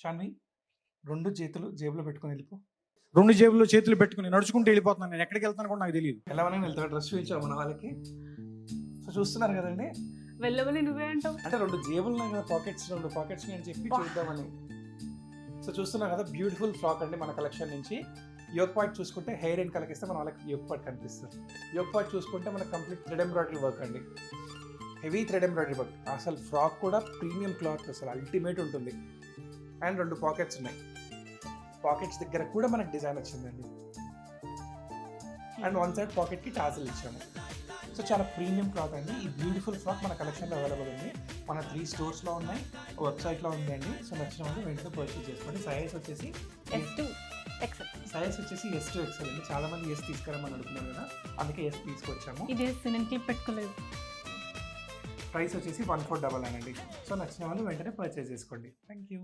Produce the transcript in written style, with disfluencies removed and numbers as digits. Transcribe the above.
షాన్వి 2 చేతులు జేబులో పెట్టుకొని వెళ్ళిపో. 2 జేబుల్లో చేతులు పెట్టుకుని నడుచుకుంటూ వెళ్ళిపోతున్నాను. నేను ఎక్కడికి వెళ్తాను కూడా నాకు తెలియదు. ఎలావని వెళ్తాడు డ్రెస్ చూపించావు మన వాళ్ళకి. సో చూస్తున్నారు కదండి, వెళ్ళమని నువ్వే అంటావు. అంటే 2 జేబులు ఉన్నాయి కదా, పాకెట్స్ 2 పాకెట్స్ అని చెప్పి చూద్దామని. సో చూస్తున్నారు కదా, బ్యూటిఫుల్ ఫ్రాక్ అండి మన కలెక్షన్ నుంచి. యోగ్ పార్ట్ చూసుకుంటే హెయిర్ ఎండ్ కలిగిస్తే మన వాళ్ళకి యోగ్ పార్ట్ కనిపిస్తుంది. యోగ్ పార్ట్ చూసుకుంటే మనకు కంప్లీట్ థ్రెడ్ ఎంబ్రాయిడరీ వర్క్ అండి, హెవీ థ్రెడ్ ఎంబ్రాయిడరీ వర్క్. అసలు ఫ్రాక్ కూడా ప్రీమియం క్లాత్, అసలు అల్టిమేట్ ఉంటుంది. అండ్ 2 పాకెట్స్ ఉన్నాయి, పాకెట్స్ దగ్గర కూడా మనకు డిజైన్ వచ్చిందండి. అండ్ 1 సైడ్ పాకెట్కి టాజిల్ ఇచ్చాము. సో చాలా ప్రీమియం క్లాత్ అండి. ఈ బ్యూటిఫుల్ ఫ్రాక్ మన కలెక్షన్లో అవైలబుల్ ఉంది. మన 3 స్టోర్స్లో ఉన్నాయి, వెబ్సైట్లో ఉంది అండి. సో నచ్చిన వాళ్ళు వెంటనే పర్చేస్ చేసుకోండి. సైజ్ వచ్చేసి S2 XL. సైజ్ వచ్చేసి S2 XL అండి. చాలా మంది S తీసుకురమ్మని అడుగుతున్నారు కదా, అందుకే S తీసుకొచ్చాము. ఇది నేను క్లిప్ పెట్టుకోలేదు. ప్రైస్ వచ్చేసి 1499 అండి. సో నచ్చిన వాళ్ళు వెంటనే పర్చేస్ చేసుకోండి. Thank you.